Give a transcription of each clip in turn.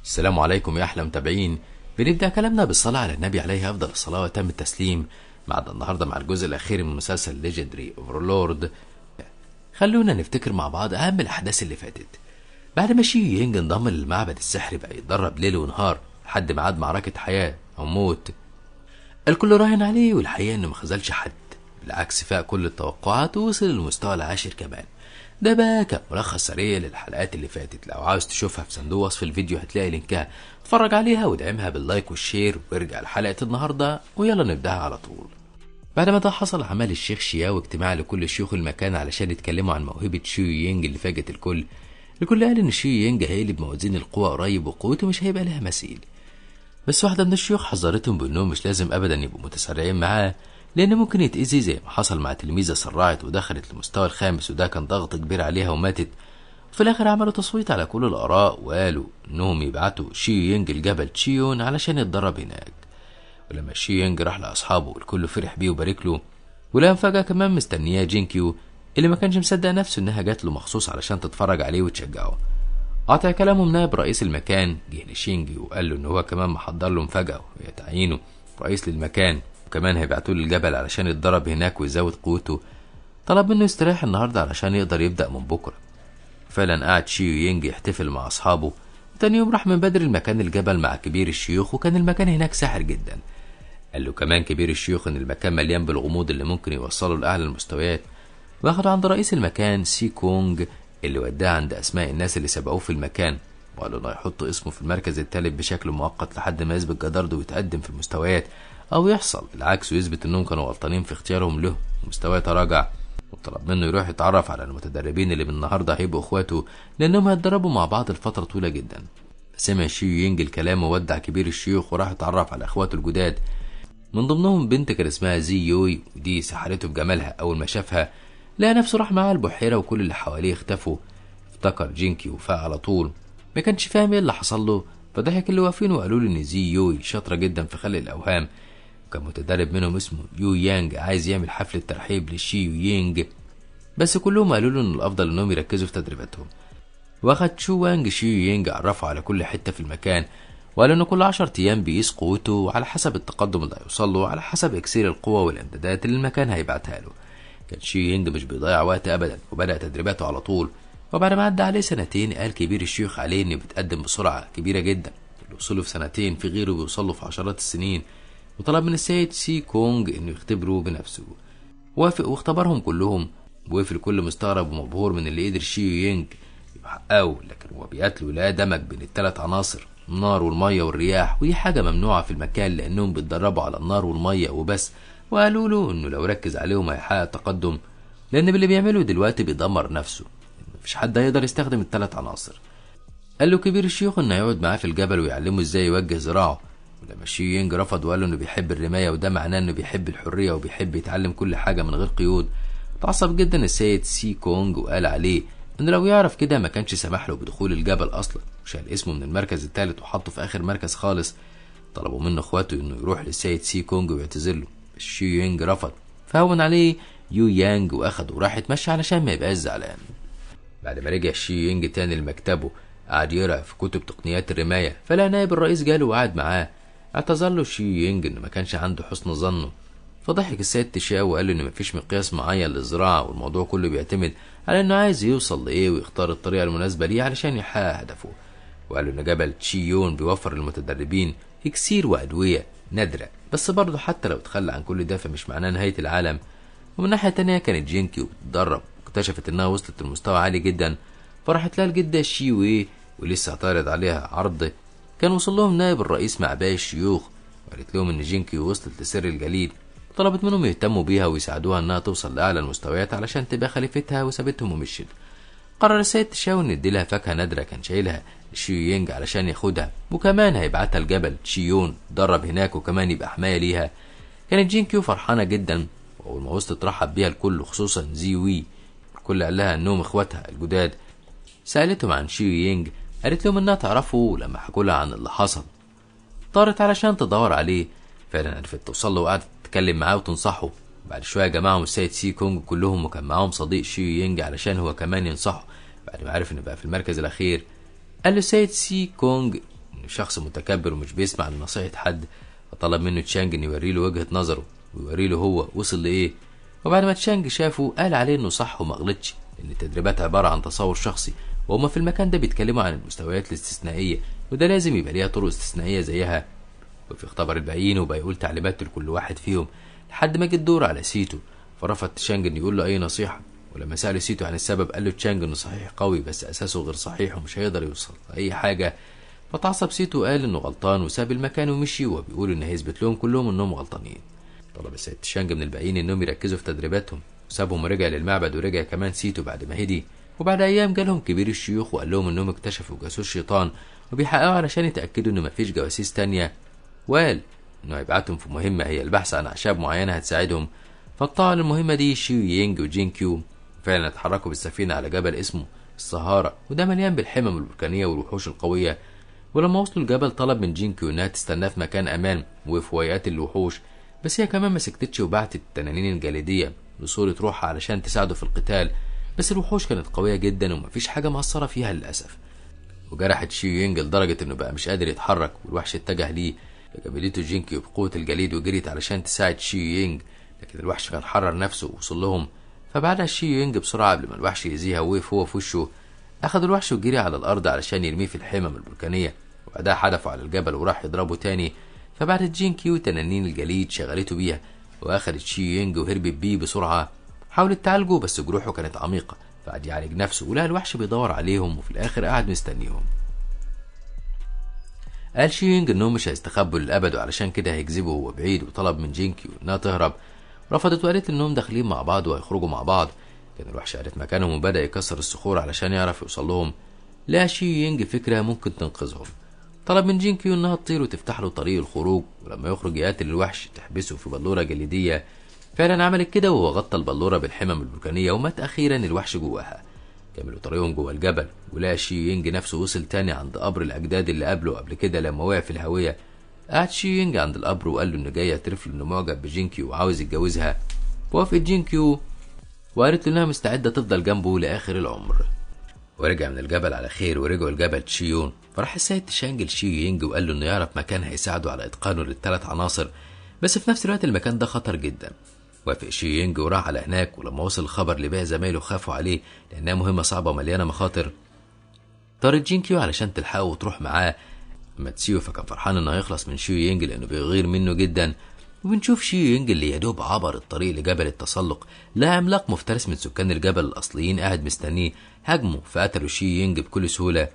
السلام عليكم يا أحلى متابعين. بنبدأ كلامنا بالصلاة على النبي عليه أفضل الصلاة وتم التسليم. معنا النهاردة مع الجزء الأخير من مسلسل ليجندري اوفرلورد. خلونا نفتكر مع بعض أهم الأحداث اللي فاتت. بعد ما شي يينج انضم للمعبد السحري بقى يتدرب ليل ونهار لحد ميعاد معركة حياة أو موت. الكل راهن عليه، والحقيقة إنه مخذلش حد، بالعكس فاق كل التوقعات ووصل للمستوى العاشر كمان. ده بقى كان ملخص سريع للحلقات اللي فاتت. لو عاوز تشوفها في صندوق وصف الفيديو هتلاقي لينكها، اتفرج عليها وادعمها باللايك والشير، وارجع لحلقة النهاردة ويلا نبدأها على طول. بعد ما ده حصل، عمل الشيخ شياو اجتماع لكل شيوخ المكان علشان يتكلموا عن موهبة شي يينج اللي فاجت الكل. الكل قال ان شي يينج هيقلب موازين القوى قريب وقوته مش هيبقى لها مثيل. بس واحدة من الشيوخ حذرتهم بانهم مش لازم ابدا يبقوا متسرعين معاه، لان ممكن يتأذي زي ما حصل مع تلميذة سرعت ودخلت للمستوى الخامس، وده كان ضغط كبير عليها وماتت. في الاخر عملوا تصويت على كل الاراء وقالوا انهم يبعتوا شي يينج لجبل تشيون علشان يتدرب هناك. ولما شي يينج راح لاصحابه الكل فرح بيه وبارك له، ولقى مفاجأة كمان مستنياه جينكيو اللي ما كانش مصدق نفسه انها جات له مخصوص علشان تتفرج عليه وتشجعه. قاطع كلامهم نائب رئيس المكان جه لشينجي وقال له ان هو كمان محضر له مفاجأة وهي تعيينه رئيس للمكان، وكمان هيبعتوه للجبل علشان يتدرب هناك ويزود قوته. طلب منه يستريح النهارده علشان يقدر يبدأ من بكره. فعلا قعد شيو يينج يحتفل مع اصحابه، وتاني يوم راح من بدري المكان الجبل مع كبير الشيوخ، وكان المكان هناك ساحر جدا. قال له كمان كبير الشيوخ ان المكان مليان بالغموض اللي ممكن يوصله لاعلى المستويات، واخده عند رئيس المكان سي كونج اللي وداه عند اسماء الناس اللي سبقوه في المكان، وقال له انه يحط اسمه في المركز الثالث بشكل مؤقت لحد ما يثبت جدارته ويتقدم في المستويات، او يحصل العكس ويثبت انهم كانوا غلطانين في اختيارهم له ومستواه تراجع. وطلب منه يروح يتعرف على المتدربين اللي من النهارده هيبقوا اخواته، لانهم هيتدربوا مع بعض لفتره طويله جدا. سمع شي يينج الكلام وودع كبير الشيوخ وراح يتعرف على اخواته الجداد، من ضمنهم بنت كان اسمها زي يوي، ودي سحرته بجمالها. اول ما شافها لقى نفسه راح معاها البحيره وكل اللي حواليه اختفوا. افتكر جينكي وفاق على طول، ما كانش فاهم ايه اللي حصل له. فضحك اللي واقفين وقالوا له ان زي يوي شاطره جدا في خلق الاوهام، وكان متدرب منهم اسمه يو يانج عايز يعمل حفله ترحيب لشي يينج، بس كلهم قالوا له ان الافضل انهم يركزوا في تدريباتهم. واخد شو وانج شي يينج عرفه على كل حته في المكان، وقال انه كل 10 ايام بيقيس قوته على حسب التقدم اللي هيوصل له على حسب اكسير القوه والامدادات اللي المكان هيبعتها له. كان شي يينج مش بيضيع وقت ابدا وبدا تدريباته على طول. وبعد ما عدى عليه سنتين قال كبير الشيوخ عليه انه بيتقدم بسرعه كبيره جدا، اللي وصله في سنتين في غيره بيوصله في عشرات السنين. وطلب من السيد سي كونج انه يختبره بنفسه. وافق واختبرهم كلهم، وقف الكل مستغرب ومبهور من اللي قدر شي يينج يحققه. لكن هو بيقاتله لا دمج بين الثلاث عناصر، النار والميه والرياح، ودي حاجه ممنوعه في المكان لانهم بيتدربوا على النار والميه وبس. وقالوا له انه لو ركز عليهم هيحقق تقدم، لان باللي بيعمله دلوقتي بيدمر نفسه، مفيش حد هيقدر يستخدم الثلاث عناصر. قال له كبير الشيوخ انه هيقعد معاه في الجبل ويعلمه ازاي يوجه ذراعه. ولما شي يينج رفض وقال له انه بيحب الرمايه، وده معناه انه بيحب الحريه وبيحب يتعلم كل حاجه من غير قيود. اتعصب جدا السيد سي كونج وقال عليه انه لو يعرف كده ما كانش سمح له بدخول الجبل اصلا، وشال اسمه من المركز الثالث وحطه في اخر مركز خالص. طلبوا منه اخواته انه يروح للسيد سي كونج ويعتذر له، بس شي يينج رفض، فهون عليه يو يانج واخده وراح يتمشى علشان ما يبقاش زعلان. بعد ما رجع شي يينج تاني لمكتبه قعد يقرا في كتب تقنيات الرمايه، فلقى نائب الرئيس جاله وقعد معاه. اعتذر له شي يينج انه ما كانش عنده حسن ظنه، فضحك السيد تشاو وقال له ان مفيش مقياس معين للزراعه، والموضوع كله بيعتمد على انه عايز يوصل لايه ويختار الطريقه المناسبه ليه علشان يحقق هدفه. وقال له ان جبل تشيون بيوفر للمتدربين اكسير وادويه نادره، بس برضه حتى لو تخلى عن كل ده فمش معناه نهايه العالم. ومن ناحيه تانية كانت جينكي وبتتدرب واكتشفت انها وصلت لمستوى عالي جدا، فراحت لها الجده شيوي ولسه اعترض عليها عرض. كان وصل لهم نائب الرئيس مع باقي الشيوخ، وقالت لهم ان جينكي وصلت لسر الجليد، طلبت منهم يهتموا بيها ويساعدوها انها توصل لاعلى المستويات علشان تبقى خليفتها، وسابتهم ومشيت. قرر السيد تشاو ان يديلها فاكهه نادره كان شايلها لشي يينج علشان ياخدها، وكمان هيبعتها لجبل تشيون درب هناك وكمان يبقى حمايه ليها. كانت جينكيو فرحانه جدا، واول ما وصلت رحب بيها الكل خصوصا زي وي. الكل قال لها انهم اخواتها الجداد. سالتهم عن شي يينج، قالت لهم انها تعرفه، ولما حكوا لها عن اللي حصل طارت علشان تدور عليه. فعلا عرفت توصل له وقعدت تتكلم معاه وتنصحه. بعد شويه جمعهم السيد سي كونج كلهم، وكان معاهم صديق شي يينج علشان هو كمان ينصحه. بعد ما عرف انه بقى في المركز الاخير قال له السيد سي كونج انه لأنه شخص متكبر ومش بيسمع لنصيحة حد. فطلب منه تشانج إنه يوريله وجهة نظره ويوريله هو وصل لإيه. وبعد ما تشانج شافه قال عليه إنه صح وما غلطش، إن التدريبات عبارة عن تصور شخصي، وهما في المكان ده بيتكلموا عن المستويات الاستثنائية، وده لازم يبقى ليها طرق استثنائية زيها. وفي اختبار الباقيين وبقى يقول تعليمات لكل واحد فيهم لحد ما جه الدور على سيتو. فرفض تشانج إنه يقول له أي نصيحة، ولما سأله سيتو عن السبب قال له تشانج إنه صحيح قوي بس أساسه غير صحيح ومش هيقدر يوصل لأي حاجة. فتعصب سيتو قال إنه غلطان وساب المكان ومشي، وبيقول إنه هيثبت لهم كلهم إنهم غلطانين. طلب السيد تشانج من الباقيين إنهم يركزوا في تدريباتهم، وسابهم ورجع للمعبد، ورجع كمان سيتو بعد ما هدي. وبعد أيام جالهم كبير الشيوخ وقال لهم إنهم اكتشفوا جاسوس شيطان وبيحققوا علشان يتأكدوا إنه مفيش جواسيس تانية، وقال إنه هيبعتهم في مهمة هي البحث عن أعشاب معينة هتساعدهم. فقطعوا للمهمة دي شيو يينج وجين كيو. فعلا اتحركوا بالسفينة على جبل اسمه الصهارة، وده مليان بالحمم البركانية والوحوش القوية. ولما وصلوا الجبل طلب من جين كيو إنها تستناه في مكان أمان وفي ويات الوحوش، بس هي كمان ما سكتتش وبعتت التنانين الجليدية لصورة روحها علشان تساعده في القتال. بس الوحوش كانت قوية جدا ومفيش حاجة مأثرة فيها للأسف، وجرحت شيو يينج لدرجة إنه بقى مش قادر يتحرك، والوحش اتجه ليه. فجابلته جين كيو بقوة الجليد وجريت علشان تساعد شيو يينج، لكن الوحش كان حرر نفسه ووصل لهم. فبعدها شيو يينج بسرعة قبل ما الوحش يأذيها ووقف هو في وشه. أخد الوحش وجري على الأرض علشان يرميه في الحمم البركانية، وبعدها حدفه على الجبل وراح يضربه تاني. فبعدت جين كيو تنانين الجليد شغلته بيها، وأخدت شيو يينج وهربت بيه بسرعة. حاولت تعالجه بس جروحه كانت عميقة، فقعد يعالج نفسه ولقى الوحش بيدور عليهم، وفي الآخر قعد مستنيهم. قال شيو يينج إنهم مش هيستخبوا للأبد، وعلشان كده هيكذبوا وهو بعيد، وطلب من جين كيو إنها تهرب. رفضت وقالت إنهم داخلين مع بعض وهيخرجوا مع بعض. كان الوحش عرف مكانهم وبدأ يكسر الصخور علشان يعرف يوصل لهم. لقى شيو يينج فكرة ممكن تنقذهم. طلب من جين كيو إنها تطير وتفتح له طريق الخروج، ولما يخرج يقاتل الوحش تحبسه في بلورة جليدية. فعلا عملت كده، وهو غطى البلورة بالحمم البركانية ومات أخيرا الوحش جواها. كملوا طريقهم جوه الجبل، ولقى شيو يينج نفسه وصل تاني عند قبر الأجداد اللي قابله قبل كده لما وقع في الهوية. قعد شيو يينج عند القبر وقال له إنه جاي يعترف له إنه معجب بجين كيو وعاوز يتجوزها. وافقت جين كيو وقالت له إنها مستعدة تفضل جنبه لآخر العمر. ورجع من الجبل على خير، ورجعوا الجبل تشيون. فراح السيد تشانج لشيو يينج وقال له إنه يعرف مكان هيساعده على إتقانه للثلاث عناصر، بس في نفس الوقت المكان ده خطر جدا. وافق شيو يينج وراح على هناك، ولما وصل الخبر لباقي زمايله خافوا عليه لأنها مهمة صعبة ومليانة مخاطر. طارت جين كيو علشان تلحقه وتروح معاه. أما تسيو فكان فرحان إنه هيخلص من شيو يينج لأنه بيغير منه جدا. وبنشوف شيو يينج اللي يدوب عبر الطريق لجبل التسلق، لا عملاق مفترس من سكان الجبل الأصليين قاعد مستنيه. هاجموا فقتلوا شيو يينج بكل سهولة.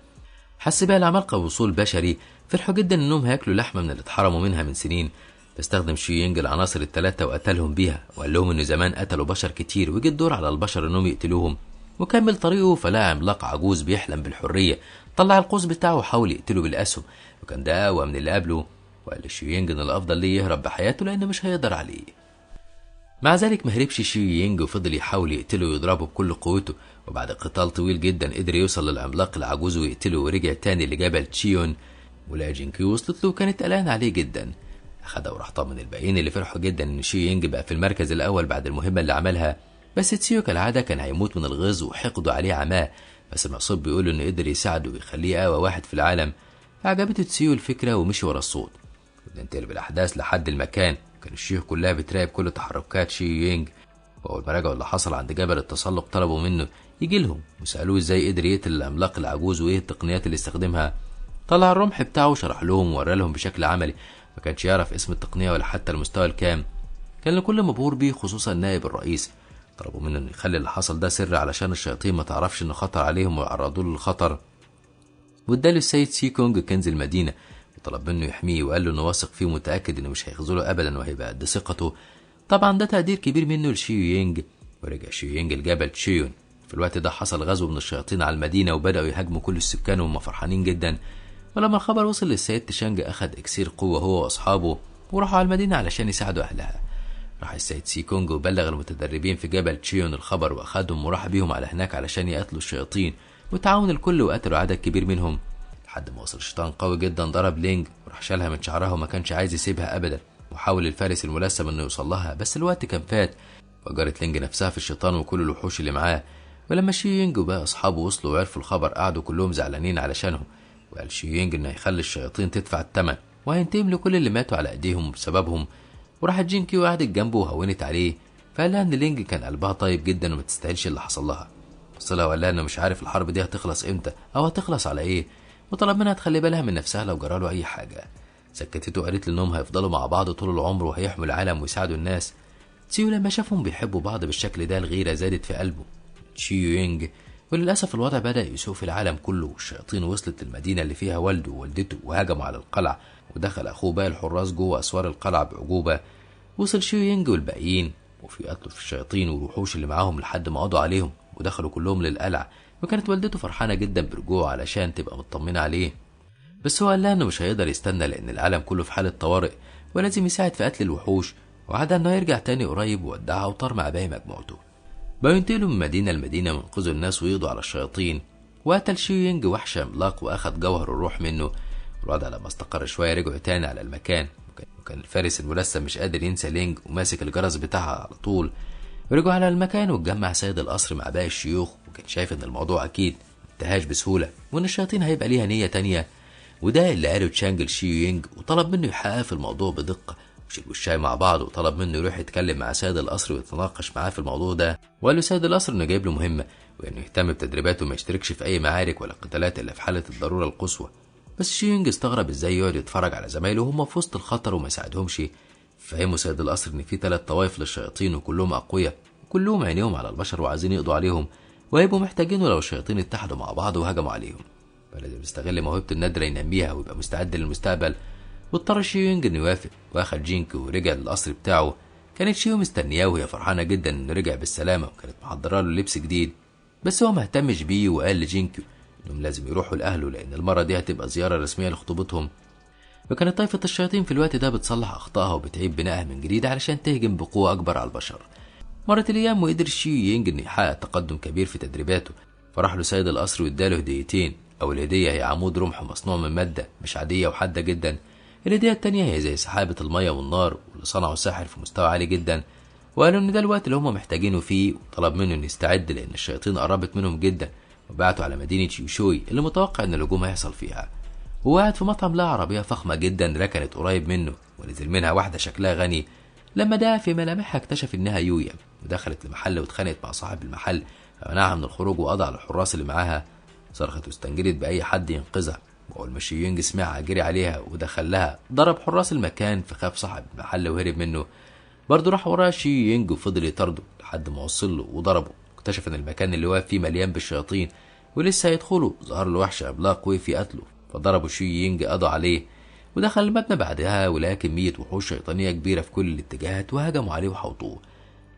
حس بقى العمالقة بوصول بشري، فرحوا جدا إنهم هياكلوا لحمة من اللي اتحرموا منها من سنين. فاستخدم شيو يينج العناصر الثلاثة وقتلهم بيها، وقال لهم إنه زمان قتلوا بشر كتير وجه الدور على البشر إنهم يقتلوهم. وكمل طريقه فلقى عملاق عجوز بيحلم بالحرية، طلع القوس بتاعه وحاول يقتله بالأسهم، وكان ده أقوى من اللي قبله. وقال لشيو يينج إن الأفضل ليه يهرب بحياته لأنه مش هيقدر عليه. مع ذلك مهربش شيو يينج وفضل يحاول يقتله ويضربه بكل قوته. وبعد قتال طويل جدا قدر يوصل للعملاق العجوز ويقتله، ورجع تاني لجبل تشيون. ولقى جين كيو وصلت له وكانت قلقانة عليه جدا. أخدها وراح طمن الباقيين اللي فرحوا جدا إن شيو يينج بقى في المركز الأول بعد المهمة اللي عملها. بس تسيو كالعادة كان هيموت من الغيظ وحقده عليه عماه، بس المقصود بيقولوا إنه قدر يساعده ويخليه أقوى واحد في العالم. فعجبته تسيو الفكرة ومشي ورا الصوت. وننتقل بالأحداث لحد المكان. كان الشيوخ كلها بتراقب كل تحركات شيو يينج. وأول ما رجعوا اللي حصل عند جبل التسلق طلبوا منه يجي لهم وسألوه إزاي قدر يقتل العملاق العجوز وإيه التقنيات اللي استخدمها. طلع الرمح بتاعه وشرح لهم وورى لهم بشكل عملي. ما كانش يعرف اسم التقنية ولا حتى المستوى الكام. كان الكل مبهور بيه خصوصا النائب الرئيس. طلبوا منه إنه يخلي اللي حصل ده سر علشان الشياطين ما تعرفش إنه خطر عليهم ويعرضوا له للخطر. واداله السيد سي كونج كنز المدينة، وطلب منه يحميه وقال له إنه واثق فيه ومتأكد إنه مش هيخذله أبدا وهيبقى قد ثقته. طبعا ده تقدير كبير منه لشيو يينج. ورجع شيو يينج لجبل تشيون. في الوقت ده حصل غزو من الشياطين على المدينة وبدأوا يهاجموا كل السكان وهم فرحانين جدا. ولما الخبر وصل للسيد تشانج أخذ إكسير قوة هو وأصحابه وراحوا على المدينة علشان يساعدوا أهلها. راح السيد سي كونج وبلغ المتدربين في جبل تشيون الخبر وأخدهم وراح بيهم على هناك علشان يقتلوا الشياطين، وتعاون الكل وقتلوا عدد كبير منهم لحد ما وصل شيطان قوي جدا ضرب لينج وراح شالها من شعرها وما كانش عايز يسيبها أبدا. وحاول الفارس الملثم إنه يوصل لها بس الوقت كان فات. فجرت لينج نفسها في الشيطان وكل الوحوش اللي معاه. ولما شيو يينج وباقي أصحابه وصلوا وعرفوا الخبر قعدوا كلهم زعلانين علشانهم. وقال شي يونج انه هيخلي الشياطين تدفع الثمن وهينتقم لكل اللي ماتوا على ايديهم بسببهم. وراحت جينكيو وقعدت جنبه وهونت عليه، فقال لها ان لينج كان قلبها طيب جدا وما تستاهلش اللي حصل لها. بص لها وقال لها انه مش عارف الحرب دي هتخلص امتى او هتخلص على ايه، وطلب منها تخلي بالها من نفسها لو جراله اي حاجه. سكتته وقالت له انهم هيفضلوا مع بعض طول العمر وهيحموا العالم ويساعدوا الناس. تسيو لما شافهم بيحبوا بعض بالشكل ده الغيره زادت في قلبه شي يونج، وللاسف الوضع بدا يسوء في العالم كله، والشياطين وصلت للمدينه اللي فيها والده ووالدته وهجموا على القلعه، ودخل اخوه باقي الحراس جوه اسوار القلعه بعجوبه. وصل شي يونج والباقيين وفي قتلوا في الشياطين والوحوش اللي معاهم لحد ما قضوا عليهم ودخلوا كلهم للقلعه. وكانت والدته فرحانه جدا برجوعه علشان تبقى مطمنه عليه، بس هو قال لها انه مش هيقدر يستنى لان العالم كله في حاله طوارئ ولازم يساعد في قتل الوحوش، وعد انه يرجع تاني قريب وودعها وطار مع باقي مجموعته. بقوا ينتقلوا من مدينه لمدينه وينقذوا الناس ويقضوا على الشياطين. وقتل شي يونج وحش عملاق واخد جوهر الروح منه. الوضع لما استقر شويه رجعوا تاني على المكان، وكان الفارس الملثم مش قادر ينسى لينج وماسك الجرس بتاعها على طول. ورجعوا على المكان واتجمع سيد القصر مع باقي الشيوخ، وكان شايف ان الموضوع اكيد منتهاش بسهوله وان الشياطين هيبقى ليها نيه تانيه. وده اللي قاله تشانج لشي يونج وطلب منه يحقق في الموضوع بدقه، وشربوا الشاي مع بعض، وطلب منه يروح يتكلم مع سيد القصر ويتناقش معاه في الموضوع ده. وقال له سيد القصر انه جايب له مهمه وانه يهتم بتدريباته وما يشتركش في اي معارك ولا قتالات الا في حاله الضروره القصوى. بس شي يونج استغرب ازاي يقعد يتفرج على زمايله وهم في وسط الخطر وما يساعدهمش. فهموا سيد القصر ان في 3 طوائف للشياطين وكلهم اقوياء وكلهم عينيهم على البشر وعايزين يقضوا عليهم، وهيبقوا محتاجينه لو الشياطين اتحدوا مع بعض وهجموا عليهم، فلازم يستغل موهبته النادره ينميها ويبقى مستعد للمستقبل. واضطر شي يونج انه يوافق واخد جينكو ورجع للقصر بتاعه. كانت شيو مستنياه وهي فرحانه جدا انه رجع بالسلامه، وكانت محضره له لبس جديد، بس هو ما اهتمش بيه وقال لجينكو انهم لازم يروحوا لاهله لان المره دي هتبقى زياره رسميه لخطوبتهم. وكانت طائفه الشياطين في الوقت ده بتصلح اخطائها وبتعيد بنائها من جديد علشان تهجم بقوه اكبر على البشر. مرت الايام وقدر شي يونج انه يحقق تقدم كبير في تدريباته، فراح له سيد القصر واداله هديتين. اول هديه هي عمود رمح مصنوع من ماده مش عاديه وحاده جدا. الهديه التانيه هي زي سحابه الميه والنار واللي صنعه ساحر في مستوى عالي جدا، وقالوا ان ده الوقت اللي هم محتاجينه فيه، وطلب منه انه يستعد لان الشياطين قربت منهم جدا، وبعتوا على مدينه يوشوي اللي متوقع ان الهجوم هيحصل فيها. وهو قاعد في مطعم لها عربيه فخمه جدا ركنت قريب منه، ونزل منها واحده شكلها غني. لما دعا في ملامحها اكتشف انها يويا، ودخلت المحل واتخانقت مع صاحب المحل فمنعها من الخروج وقضى على الحراس اللي معاها. صرخت واستنجدت باي حد ينقذها، واول ما شي يونج سمعها جري عليها ودخل لها ضرب حراس المكان، فخاف صاحب المحل وهرب منه. برضه راح وراه شي يونج وفضل يطارده لحد ما وصل له وضربه. اكتشف ان المكان اللي واقف فيه مليان بالشياطين ولسه هيدخله، ظهر له وحش عملاق وقف يقتله، فضربوا شي يونج قضى عليه. ودخل المبنى بعدها ولقى كمية وحوش شيطانية كبيرة في كل الاتجاهات وهجموا عليه وحوطوه،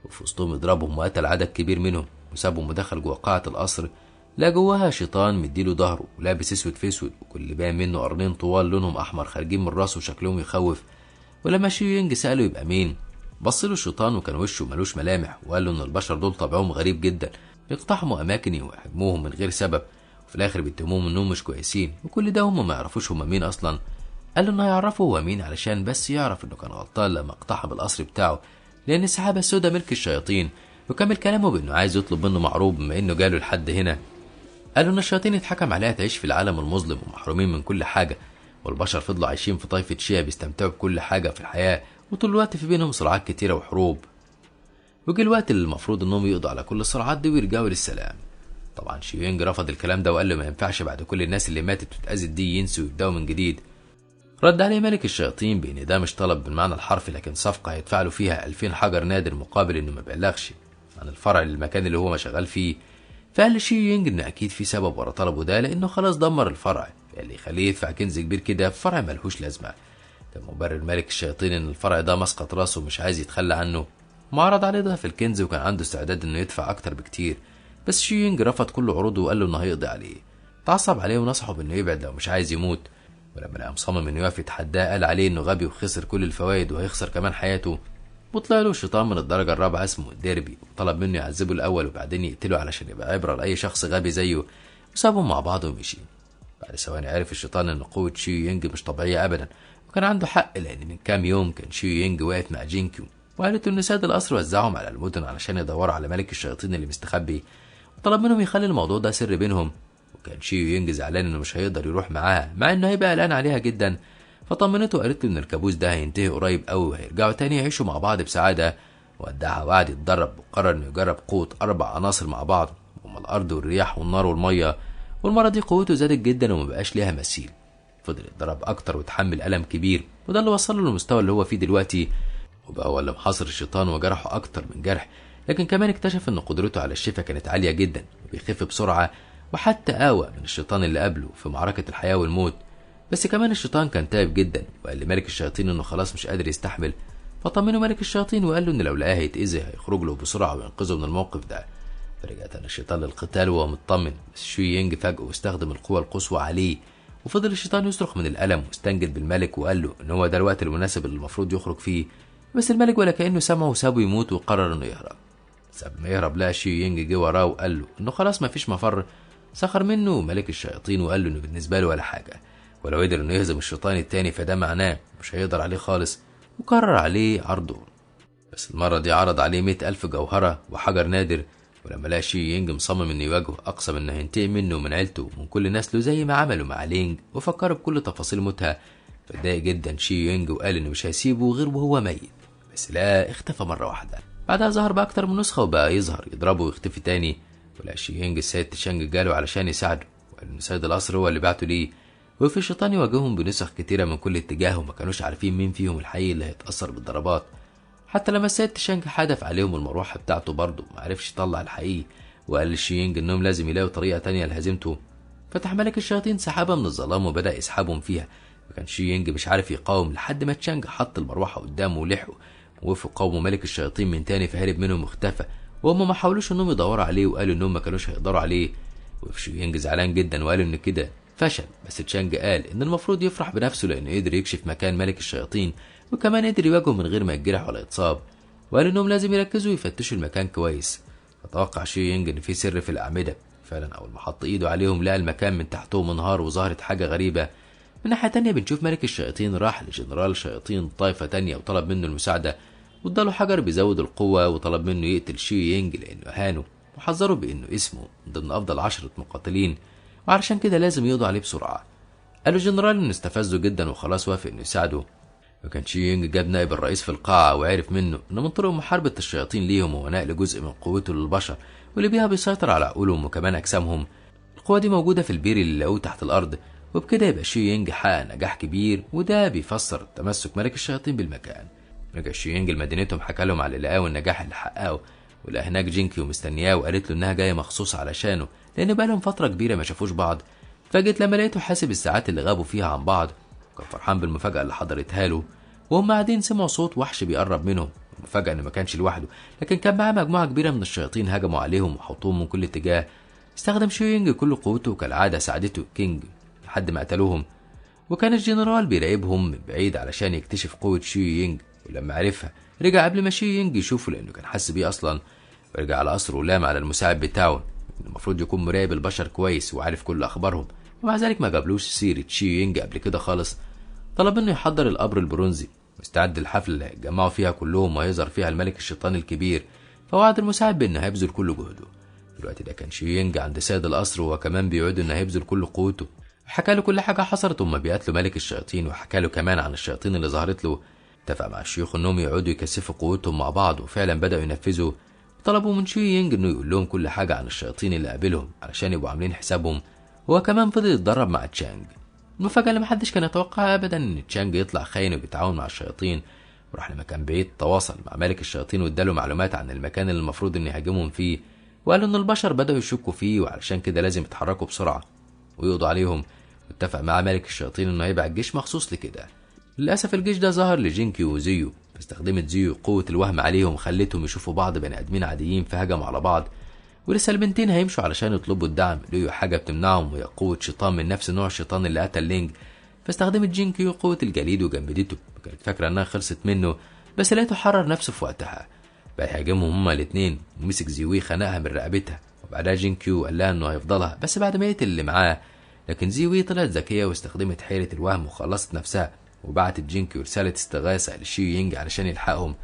وفي وسطهم يضربهم وقتل عدد كبير منهم وسابهم ودخل جوه قاعة القصر. لا جواها شيطان مديله ظهره ولابس اسود في اسود، وكل باين منه قرنين طوال لونهم احمر خارجين من راسه وشكلهم يخوف. ولما شي يونج سأله يبقى مين، بص له الشيطان وكان وشه ملوش ملامح، وقال له ان البشر دول طبعهم غريب جدا، بيقتحموا اماكن ويهاجموهم من غير سبب، وفي الاخر بيتهموهم انهم مش كويسين، وكل ده هم ما يعرفوش هم مين اصلا. قال له انه هيعرفه هو مين علشان بس يعرف انه كان غلطان لما اقتحم القصر بتاعه، لان السحابه السوداء ملك الشياطين. وكمل كلامه بانه عايز يطلب منه معروف بما انه جاله لحد هنا. قالوا ان الشياطين اتحكم عليها تعيش في العالم المظلم ومحرومين من كل حاجه، والبشر فضلوا عايشين في طائفه شيا بيستمتعوا بكل حاجه في الحياه، وطول الوقت في بينهم صراعات كتيره وحروب. وجه الوقت اللي المفروض انهم يقضوا على كل الصراعات دي ويرجعوا للسلام. طبعا شي يونج رفض الكلام ده وقال له ما ينفعش بعد كل الناس اللي ماتت واتأذت دي ينسوا ويبداوا من جديد. رد عليه ملك الشياطين بان ده مش طلب بالمعنى الحرفي، لكن صفقه هيدفع له فيها 2000 حجر نادر مقابل انه ما بلغش عن الفرع للمكان اللي هو شغال فيه. فقال لشي يونج ان اكيد في سبب ورا طلبه ده، لانه خلاص دمر الفرع، اللي يخليه يدفع كنز كبير كده في فرع ملهوش لازمه. كان مبرر ملك الشياطين ان الفرع ده مسقط راسه ومش عايز يتخلى عنه، وعرض عليه ضعف الكنز وكان عنده استعداد انه يدفع اكتر بكتير. بس شي يونج رفض كل عروضه وقال له انه هيقضي عليه. تعصب عليه ونصحه بانه يبعد لو مش عايز يموت، ولما لقى مصمم انه يقف يتحداه قال عليه انه غبي وخسر كل الفوائد وهيخسر كمان حياته. وطلع له الشيطان من الدرجه الرابعه اسمه ديربي، وطلب منه يعذبه الاول وبعدين يقتله علشان يبقى عبره لاي شخص غبي زيه، وسابهم مع بعض ومشي. بعد ثواني عرف الشيطان ان قوه شي يونج مش طبيعيه ابدا، وكان عنده حق، لان من كام يوم كان شي يونج واقف مع جينكيو وقالت ان ساد القصر وزعهم على المدن علشان يدوروا على ملك الشياطين اللي مستخبي، وطلب منهم يخلي الموضوع ده سر بينهم. وكان شيو ينج زعلان انه مش هيقدر يروح معاها مع انه هيبقى قلقان عليها جدا. فطمنته وقالت له ان الكابوس ده هينتهي قريب قوي وهيرجعوا تاني يعيشوا مع بعض بسعاده. ودعها وقعد يتدرب وقرر انه يجرب قوه 4 عناصر مع بعض، هما الارض والرياح والنار والميه. والمره دي قوته زادت جدا ومبقاش ليها مثيل. فضل يتدرب اكتر ويتحمل الم كبير، وده اللي وصله للمستوى اللي هو فيه دلوقتي، وبقى هو اللي محاصر الشيطان وجرحه اكتر من جرح. لكن كمان اكتشف ان قدرته على الشفاء كانت عاليه جدا وبيخف بسرعه، وحتى اقوى من الشيطان اللي قبله في معركه الحياه والموت. بس كمان الشيطان كان تعب جدا وقال لملك الشياطين انه خلاص مش قادر يستحمل. فطمنه ملك الشياطين وقال له ان لو لقاه هيتاذي هيخرج له بسرعه وينقذه من الموقف ده. فرجع تاني الشيطان للقتال وهو مطمن، بس شو ينج فجأة واستخدم القوة القصوى عليه. وفضل الشيطان يصرخ من الألم واستنجد بالملك وقال له ان هو ده الوقت المناسب اللي المفروض يخرج فيه. بس الملك ولا كأنه سمعه وسابه يموت وقرر انه يهرب. بس قبل ما يهرب لقى شيو ينج جه وراه وقال له انه خلاص مفيش مفر. سخر منه ملك الشياطين وقال له انه بالنسبه له ولا حاجه، ولو قدر انه يهزم الشيطان التاني فده معناه مش هيقدر عليه خالص. وقرر عليه عرضه، بس المره دي عرض عليه 100,000 جوهره وحجر نادر. ولما لقى شي ينج مصمم انه يواجهه اقسم انه هينتقم منه ومن عيلته ومن كل نسله زي ما عملوا مع لينج وفكر بكل تفاصيل موتها. فاتضايق جدا شي ينج وقال انه مش هيسيبه غير وهو ميت. بس لا، اختفى مره واحده. بعدها ظهر بأكتر من نسخة وبقى يظهر يضربه ويختفي تاني. ولقى شي ينج السيد تشانج جاله علشان يساعده، وقال إن سيد القصر هو اللي بعته ليه. وفي الشيطان يواجههم بنسخ كتيرة من كل اتجاه وما كانوش عارفين مين فيهم الحقيقي اللي هيتأثر بالضربات. حتى لما السيد تشانج حدف عليهم المروحة بتاعته برضه معرفش يطلع الحقيقي، وقال لشي ينج إنهم لازم يلاقوا طريقة تانية لهزيمته. فتح ملك الشياطين سحابة من الظلام وبدأ يسحبهم فيها. وكان شي ينج مش عارف يقاوم لحد ما تشانج حط المروحة قدامه ولحقه. وقفوا قوموا ملك الشياطين من تاني فهرب منهم واختفى، وهم ما حاولوش انهم يدوروا عليه وقالوا انهم ما كانوش هيقدروا عليه. وفشو ينج زعلان جدا وقالوا ان كده فشل. بس تشانج قال ان المفروض يفرح بنفسه لانه قدر يكشف مكان ملك الشياطين، وكمان قدر يواجهه من غير ما يتجرح ولا يتصاب. وقال انهم لازم يركزوا ويفتشوا المكان كويس. فتوقع شي ينج ان في سر في الاعمده. فعلا اول ما حط ايده عليهم لقى المكان من تحتهم انهار وظهرت حاجه غريبه. من ناحيه تانية بنشوف ملك الشياطين راح لجنرال شياطين طائفه تانية وطلب منه المساعده، واداله حجر بيزود القوة وطلب منه يقتل شي ينج لأنه أهانه، وحذره بأنه اسمه ضمن أفضل 10 مقاتلين وعلشان كده لازم يقضوا عليه بسرعة. قال الجنرال إنه استفزه جدا وخلاص وافق إنه يساعده. وكان شي ينج جاب نائب الرئيس في القاعة وعرف منه إنه من طرق محاربة الشياطين ليهم هو نقل جزء من قوته للبشر واللي بيها بيسيطر على عقولهم وكمان أجسامهم. القوة دي موجودة في البير اللي لقوه تحت الأرض، وبكده يبقى شي ينج حقق نجاح كبير، وده بيفسر تمسك ملك الشياطين بالمكان. رجع شي ينج لمدينتهم حكى لهم على اللي لقاه والنجاح اللي حققه، ولقى هناك جينكي ومستنياه وقالت له انها جايه مخصوص علشانه لان بقالهم فتره كبيره ما شافوش بعض. فجت لما لقيته حاسب الساعات اللي غابوا فيها عن بعض، وكان فرحان بالمفاجاه اللي حضرتها له. وهم قاعدين سمعوا صوت وحش بيقرب منهم. المفاجاه انه ما كانش لوحده، لكن كان معاه مجموعه كبيره من الشياطين هجموا عليهم وحوطوهم من كل اتجاه. استخدم شي ينج كل قوته وكالعاده ساعدته كينج لحد ما قتلوهم. وكان الجنرال بيراقبهم من بعيد علشان يكتشف قوه شي ينج، ولما عرفها رجع قبل ما شي ينج يشوفه لانه كان حس بيه اصلا. ورجع على قصره ولام على المساعد بتاعه المفروض يكون مراقب البشر كويس وعارف كل اخبارهم، ومع ذلك ما جابلوش سيره شي ينج قبل كده خالص. طلب منه يحضر القبر البرونزي واستعد الحفله اللي هيتجمعوا فيها كلهم وهيظهر فيها الملك الشيطان الكبير. فوعد المساعد بانه هيبذل كل جهده. في الوقت ده كان شي ينج عند سيد القصر وهو كمان بيعد انه هيبذل كل قوته. حكى له كل حاجه حصلت وهم بيقتلوا ملك الشياطين، وحكى له كمان عن الشياطين اللي ظهرت له. اتفق مع الشيوخ انهم يقعدوا يكثفوا قوتهم مع بعض، وفعلا بداوا ينفذوا. طلبوا من شي ينج انه يقول لهم كل حاجه عن الشياطين اللي قابلهم علشان يبقوا عاملين حسابهم. هو كمان فضل يتدرب مع تشانج. المفاجاه اللي محدش كان يتوقعها ابدا ان تشانج يطلع خاين وبيتعاون مع الشياطين، وراح لمكان بعيد تواصل مع ملك الشياطين واداله معلومات عن المكان اللي المفروض ان يهاجمهم فيه، وقالوا ان البشر بداوا يشكوا فيه وعلشان كده لازم يتحركوا بسرعه ويقضوا عليهم. واتفق مع ملك الشياطين انه هيبعت جيش مخصوص لكده. للاسف الجيش ده ظهر لجينكي وزيو، فاستخدمت زيو قوه الوهم عليهم خلتهم يشوفوا بعض بني ادمين عاديين فهجموا على بعض. ولسه البنتين هيمشوا علشان يطلبوا الدعم لقوا حاجه بتمنعهم وهي قوه شيطان من نفس نوع الشيطان اللي قتل لينج. فاستخدمت جينكي قوه الجليد وجمدته، وكانت فاكره انها خلصت منه بس لقيته حرر نفسه في وقتها. بقى يهاجمهم هما الاثنين ومسك زيوي خنقها من رقبتها، وبعدها جينكيو قال لها انه هيفضلها بس بعد ما يقتل اللي معاه. لكن زيوي طلعت ذكيه واستخدمت حيله الوهم وخلصت نفسها، وبعتت جينكيو رساله استغاثه لشي ينج علشان يلحقهم.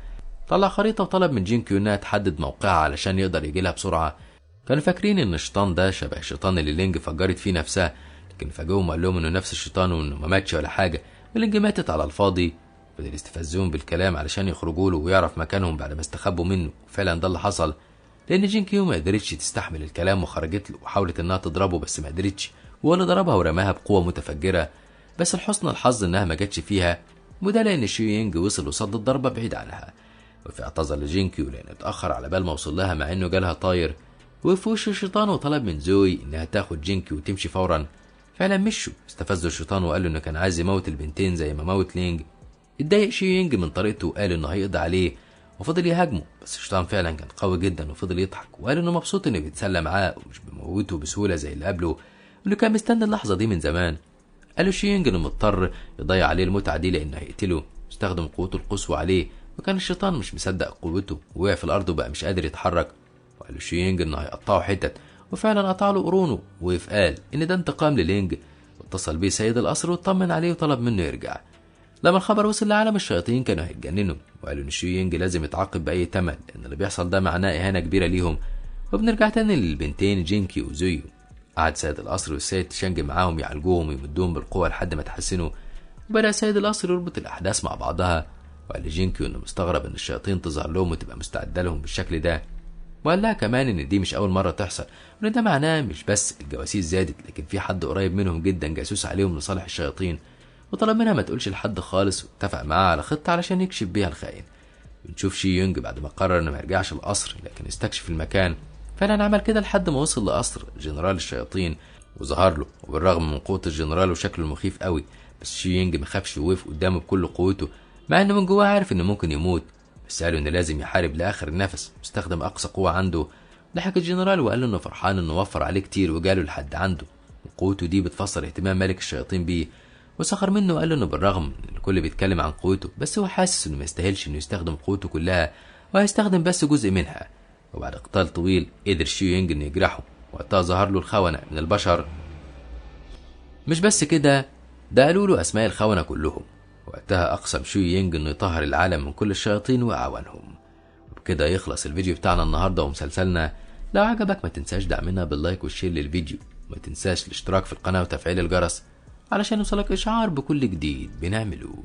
طلع خريطه وطلب من جينكيو انها تحدد موقعها علشان يقدر يجيلها بسرعه. كانوا فاكرين ان الشيطان ده شبه الشيطان اللي لينج فجرت فيه نفسها، لكن فاجئهم وقال لهم انه نفس الشيطان وانه ما ماتش ولا حاجه، ولينج ماتت على الفاضي. فضل يستفزهم بالكلام علشان يخرجوا له ويعرف مكانهم بعد ما استخبوا منه، وفعلا ده اللي حصل، لان جينكيو ما قدرتش تستحمل الكلام وخرجت له وحاولت انها تضربه بس ما قدرتش، وهو اللي ضربها ورماها بقوه متفجره، بس لحسن الحظ انها ما جاتش فيها، وده لان شيو يينج وصل وصد الضربه بعيد عنها. وفي اعتذر لجينكيو لانه اتاخر على بال ما وصل لها مع انه جالها طاير، وفي وش الشيطان وطلب من زوي انها تاخد جينكيو وتمشي فورا. فعلا مشوا، استفزوا الشيطان وقال له انه كان عايز يموت البنتين زي ما موت لينج. اتضايق شيو يينج من طريقته وقال انه هيقضي عليه وفضل يهاجمه، بس الشيطان فعلا كان قوي جدا وفضل يضحك وقال انه مبسوط انه بيتسلى معاه ومش بيموته بسهوله زي اللي قبله، وانه كان مستني اللحظه دي من زمان. قال له شيو يينج انه مضطر يضيع عليه المتعه دي لانه هيقتله، استخدم قوته القصوى عليه، وكان الشيطان مش مصدق قوته ووقع في الارض وبقى مش قادر يتحرك. وقال له شيو يينج انه هيقطعه حتت، وفعلا قطع له قرونه، وقف قال ان ده انتقام للينج، واتصل بيه سيد القصر واطمن عليه وطلب منه يرجع. لما الخبر وصل لعالم الشياطين كانوا هيتجننوا، وقالوا ان شيو يينج لازم يتعاقب باي ثمن لان اللي بيحصل ده معناه اهانه كبيره ليهم. وبنرجع تاني للبنتين جينكي وزويو. قعد سيد القصر والسيد شانج معاهم يعالجوهم ويمدوهم بالقوه لحد ما تحسنوا، وبدأ سيد القصر يربط الاحداث مع بعضها، وقال لجينكي انه مستغرب ان الشياطين تظهر لهم وتبقى مستعده لهم بالشكل ده، وقال لها كمان ان دي مش اول مره تحصل، وان ده معناه مش بس الجواسيس زادت لكن في حد قريب منهم جدا جاسوس عليهم لصالح الشياطين، وطلب منها ما تقولش لحد خالص، واتفق معاها على خطه علشان يكشف بيها الخائن. بنشوف شي يونج بعد ما قرر انه ما يرجعش القصر لكن يستكشف المكان، فعلا عمل كده لحد ما وصل لقصر جنرال الشياطين وظهر له، وبالرغم من قوه الجنرال وشكله المخيف قوي بس شي يونج ما خافش ووقف قدامه بكل قوته، مع انه من جواه عارف انه ممكن يموت، بس قاله انه لازم يحارب لاخر النفس واستخدم اقصى قوه عنده. ضحك الجنرال وقال له انه فرحان انه وفر عليه كتير وجاله لحد عنده، وقوته دي بتفسر اهتمام ملك الشياطين بيه، وسخر منه وقال له انه بالرغم ان الكل بيتكلم عن قوته بس هو حاسس انه ما يستاهلش انه يستخدم قوته كلها وهيستخدم بس جزء منها. وبعد قتال طويل قدر شيو يونج انه يجرحه، وقتها ظهر له الخونة من البشر. مش بس كده، ده قالوا له اسماء الخونة كلهم، وقتها اقسم شيو يونج انه يطهر العالم من كل الشياطين واعوانهم. وبكده يخلص الفيديو بتاعنا النهارده ومسلسلنا. لو عجبك ما تنساش دعمنا باللايك والشير للفيديو، وما تنساش الاشتراك في القناة وتفعيل الجرس علشان يوصلك اشعار بكل جديد بنعمله.